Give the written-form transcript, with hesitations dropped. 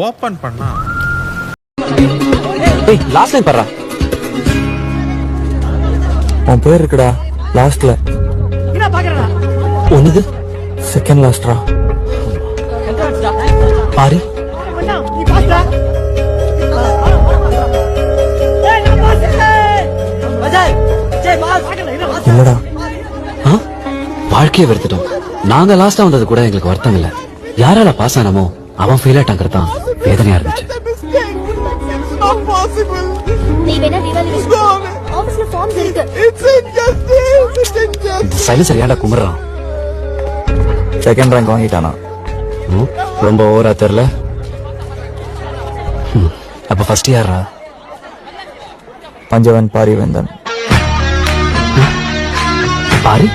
Open பண்ணா ஏய் last line பாறா. உன் பேர் இருக்குடா லாஸ்ட்ல. என்ன பாக்குறடா? ஒண்ணுது செகண்ட் லாஸ்ட்ரா. பாரு. அண்ணா நீ பாஸ்டா. ஏய் நான் பாஸ்டா. பஜாய். ஜெய் பாஸ். இல்லடா வாழ்க்கையை வெறுத்துட்டோம். நாங்க லாஸ்டா வந்தது கூட எங்களுக்கு வருத்தம் இல்ல. யாரால பாஸ் ஆனமோ அவன் ஃபெயில் ஆயிட்டாங்கிறது தான் வேதனையா இருந்துச்சு. நீ வேணா தீபாவளி ஆபீஸ்ல ஃபார்ம்ஸ் இருக்கு. சைலன்சர் ஏன்டா கும்பிடுறான்? Second rank வாங்கிட்டானா? ரொம்ப ஓவரா தெரியல. அப்ப ஃபர்ஸ்ட் யாரா? பஞ்சவன் பாரிவேந்தன். பாரி